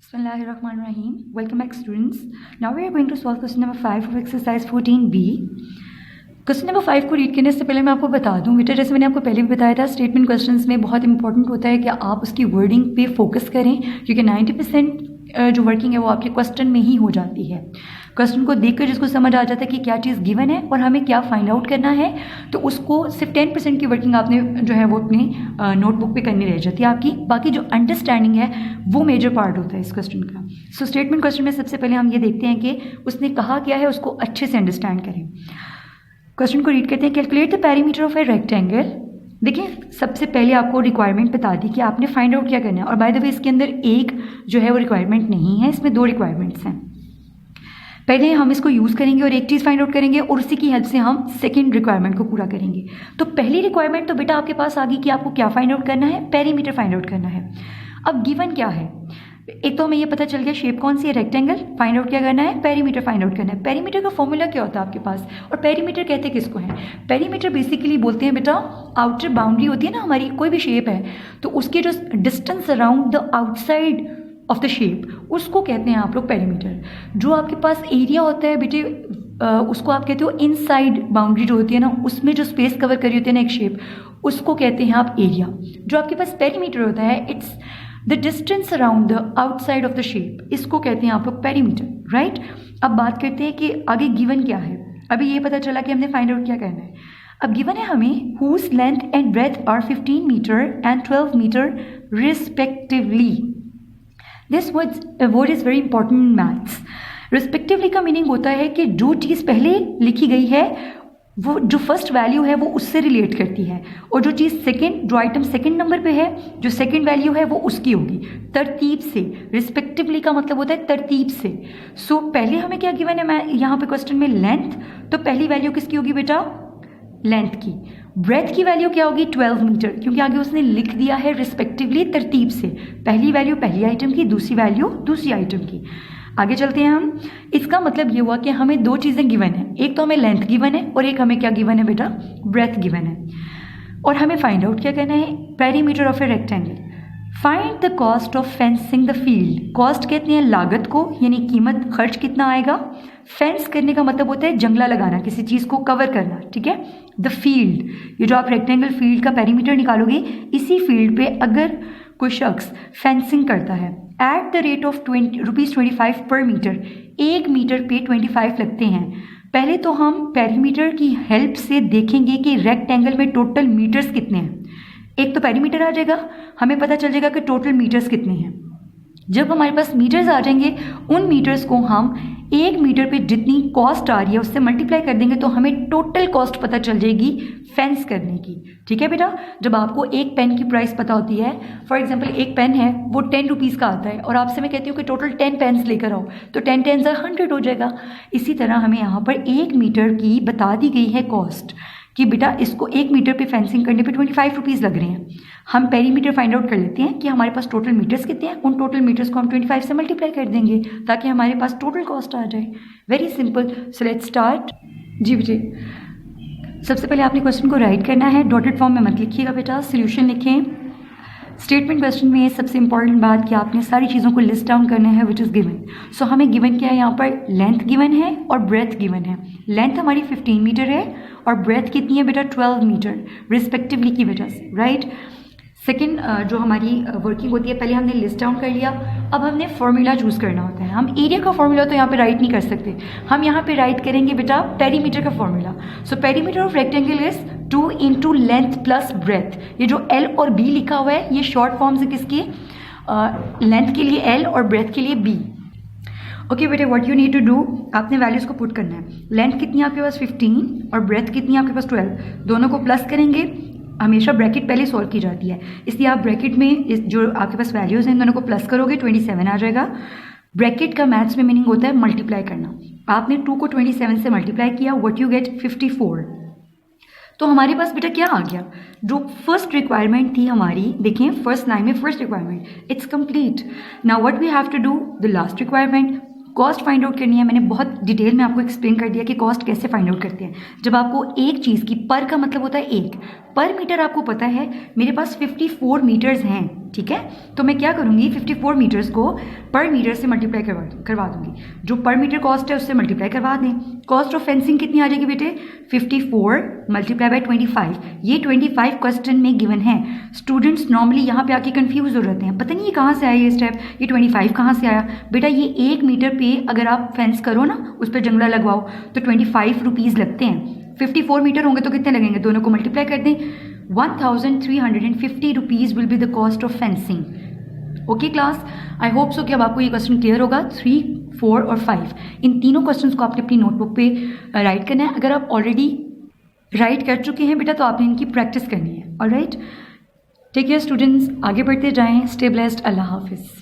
Bismillahirrahmanirrahim. Welcome back students. Now we are going to solve question number 5 of exercise 14b. Question number 5 को read करने से पहले मैं आपको बता दूं बेटा, जैसे मैंने आपको पहले भी बताया था, स्टेटमेंट क्वेश्चंस में बहुत इंपॉर्टेंट होता है कि आप उसकी वर्डिंग पे फोकस करें, क्योंकि 90% जो वर्किंग है वो आपके क्वेश्चन में ही हो जाती है। क्वेश्चन को देखकर जिसको समझ आ जाता है कि क्या चीज़ गिवन है और हमें क्या फाइंड आउट करना है, तो उसको सिर्फ 10% की वर्किंग आपने जो है वो अपनी नोटबुक पे करनी रह जाती है आपकी। बाकी जो अंडरस्टैंडिंग है वो मेजर पार्ट होता है इस क्वेश्चन का। सो स्टेटमेंट क्वेश्चन में सबसे पहले हम ये देखते हैं कि उसने कहा क्या है, उसको अच्छे से अंडरस्टैंड करें। क्वेश्चन को रीड करते हैं। Calculate the perimeter of a rectangle. देखिए, सबसे पहले आपको रिक्वायरमेंट बता दी कि आपने फाइंड आउट क्या करना है। और बाय द वे इसके अंदर एक जो है वो रिक्वायरमेंट नहीं है, इसमें 2 रिक्वायरमेंट्स हैं। पहले हम इसको यूज़ करेंगे और एक चीज़ फाइंड आउट करेंगे और उसी की हेल्प से हम सेकंड रिक्वायरमेंट को पूरा करेंगे। तो पहली रिक्वायरमेंट तो बेटा आपके पास आ गई कि आपको क्या फाइंड आउट करना है, पेरीमीटर फाइंड आउट करना है। अब गिवन क्या है, एक तो हमें ये पता चल गया शेप कौन सी है, रेक्टेंगल। फाइंड आउट क्या करना है, पेरीमीटर फाइंड आउट करना है। पेरीमीटर का फॉर्मूला क्या होता है आपके पास, और पेरीमीटर कहते किसको है? पेरीमीटर बेसिकली बोलते हैं बेटा, आउटर बाउंड्री होती है ना हमारी, कोई भी शेप है तो उसके जो distance around the outside of the shape, उसको कहते हैं आप लोग पेरीमीटर। जो आपके पास एरिया होता है बेटे, उसको आप कहते हो इनसाइड बाउंड्री जो होती है ना, उसमें जो स्पेस कवर करी होती है ना एक शेप, उसको कहते हैं आप एरिया। जो आपके पास पेरीमीटर होता है, it's the distance around the outside of the shape, इसको कहते हैं आप लोग पेरीमीटर, राइट। अब बात करते हैं कि आगे गिवन क्या है। अभी ये पता चला कि हमने फाइंड आउट क्या करना है। अब गिवन है हमें whose length and breadth are 15 metre एंड 12 metre respectively. This word is very important in maths. Respectively का मीनिंग होता है कि जो चीज़ पहले लिखी गई है वो जो फर्स्ट वैल्यू है वो उससे रिलेट करती है, और जो चीज़ सेकंड, जो आइटम सेकंड नंबर पे है, जो सेकंड वैल्यू है वो उसकी होगी, तरतीब से। रिस्पेक्टिवली का मतलब होता है तरतीब से। सो पहले हमें क्या गिवन है, मैं यहाँ पे क्वेश्चन में लेंथ, तो पहली वैल्यू किसकी होगी बेटा, लेंथ की। ब्रेथ की वैल्यू क्या होगी, 12 मीटर, क्योंकि आगे उसने लिख दिया है रिस्पेक्टिवली, तरतीब से। पहली वैल्यू पहली आइटम की, दूसरी वैल्यू दूसरी आइटम की। आगे चलते हैं हम। इसका मतलब ये हुआ कि हमें 2 चीज़ें गिवन है, एक तो हमें लेंथ गिवन है और एक हमें क्या गिवन है बेटा, ब्रेथ गिवन है। और हमें फाइंड आउट क्या करना है, perimeter of a rectangle. Find the cost of fencing the field. Cost कहते हैं लागत को, यानी कीमत, खर्च कितना आएगा। फेंस करने का मतलब होता है जंगला लगाना, किसी चीज़ को कवर करना, ठीक है। द फील्ड, ये जो आप रेक्टेंगल फील्ड का पेरीमीटर निकालोगे, इसी फील्ड पे अगर कोई शख्स फेंसिंग करता है एट द रेट ऑफ ₹25 पर मीटर, 1 मीटर पे 25 लगते हैं। पहले तो हम पेरीमीटर की हेल्प से देखेंगे कि रेक्टेंगल में टोटल मीटर्स कितने हैं। एक तो पेरीमीटर आ जाएगा, हमें पता चल जाएगा कि टोटल मीटर्स कितने हैं। जब हमारे पास मीटर्स आ जाएंगे, उन मीटर्स को हम 1 मीटर पे जितनी कॉस्ट आ रही है उससे मल्टीप्लाई कर देंगे, तो हमें टोटल कॉस्ट पता चल जाएगी फेंस करने की, ठीक है बेटा। जब आपको एक पेन की प्राइस पता होती है, फॉर एग्जांपल एक पेन है वो 10 रुपीज़ का आता है, और आपसे मैं कहती हूँ कि टोटल 10 पेन्स लेकर आओ, तो 10 10 100 हो जाएगा। इसी तरह हमें यहाँ पर 1 मीटर की बता दी गई है कॉस्ट, कि बेटा इसको 1 मीटर पे फेंसिंग करने पे 25 रुपीज़ लग रहे हैं। हम पेरीमीटर फाइंड आउट कर लेते हैं कि हमारे पास टोटल मीटर्स कितने हैं, उन टोटल मीटर्स को हम 25 से मल्टीप्लाई कर देंगे ताकि हमारे पास टोटल कॉस्ट आ जाए। Very simple. So let's start. जी बेटे, सबसे पहले आपने क्वेश्चन को राइट करना है, डॉटेड फॉर्म में मत लिखिएगा बेटा, सोल्यूशन लिखें। स्टेटमेंट क्वेश्चन में सबसे इंपॉर्टेंट बात कि आपने सारी चीज़ों को लिस्ट डाउन करना है विच इज़ गिवन। सो हमें गिवन क्या है, यहाँ पर लेंथ गिवन है और ब्रेथ गिवन है। लेंथ हमारी 15 मीटर है और ब्रेथ कितनी है बेटा, 12 मीटर, रिस्पेक्टिवली की वजह से, राइट। सेकेंड जो हमारी वर्किंग होती है, पहले हमने लिस्ट डाउन कर लिया, अब हमने फॉर्मूला चूज़ करना होता है। हम एरिया का फॉर्मूला तो यहाँ पे राइट नहीं कर सकते, हम यहाँ पे राइट करेंगे बेटा पेरीमीटर का formula. So perimeter of rectangle is 2 into length plus breadth. ये जो L और B लिखा हुआ है ये शॉर्ट फॉर्म्स है किसकी, लेंथ के लिए L और ब्रेथ के लिए B। ओके बेटे, what you need to do, आपने वैल्यूज़ को पुट करना है। लेंथ कितनी है आपके पास 15 और ब्रेथ कितनी है आपके पास 12, दोनों को प्लस करेंगे। हमेशा ब्रैकेट पहले सॉल्व की जाती है, इसलिए आप ब्रैकेट में इस जो आपके पास वैल्यूज़ हैं इन दोनों को प्लस करोगे, 27 आ जाएगा। ब्रैकेट का मैथ्स में मीनिंग होता है मल्टीप्लाई करना। आपने 2 को 27 से मल्टीप्लाई किया, व्हाट यू गेट 54। तो हमारे पास बेटा क्या आ गया, जो फर्स्ट रिक्वायरमेंट थी हमारी, देखिए फर्स्ट लाइन में first requirement, it's complete. Now what we have to do, the last requirement, cost find out करनी है। मैंने बहुत डिटेल में आपको एक्सप्लेन कर दिया कि कॉस्ट कैसे फाइंड आउट करते हैं। जब आपको एक चीज़ की, पर का मतलब होता है एक, पर मीटर आपको पता है मेरे पास 54 मीटर्स हैं, ठीक है। तो मैं क्या करूँगी, 54 मीटर्स को पर मीटर से मल्टीप्लाई करवा दूँगी। जो पर मीटर कॉस्ट है उससे मल्टीप्लाई करवा दें। कॉस्ट ऑफ फेंसिंग कितनी आ जाएगी बेटे, 54 मल्टीप्लाई बाय 25। ये 25 क्वेश्चन में गिवन है। स्टूडेंट्स नॉर्मली यहाँ पे आके कंफ्यूज हो जाते हैं, पता नहीं ये कहाँ से आया ये स्टेप, ये 25 कहाँ से आया। बेटा ये 1 मीटर पे अगर आप फेंस करो ना, उस पर जंगला लगवाओ तो 25 रुपीज़ लगते हैं। 54 मीटर होंगे तो कितने लगेंगे, दोनों को मल्टीप्लाई कर दें। 1350 rupees will be the cost of fencing. Okay class, I hope so कि अब आपको ये क्वेश्चन क्लियर होगा। 3, 4 और 5 इन तीनों क्वेश्चंस को आपने अपनी नोटबुक पे राइट करना है। अगर आप ऑलरेडी राइट कर चुके हैं बेटा तो आपने इनकी प्रैक्टिस करनी है। ऑलराइट, टेक केयर स्टूडेंट्स, आगे बढ़ते जाएं। स्टे ब्लेस्ड, अल्लाह हाफिज़।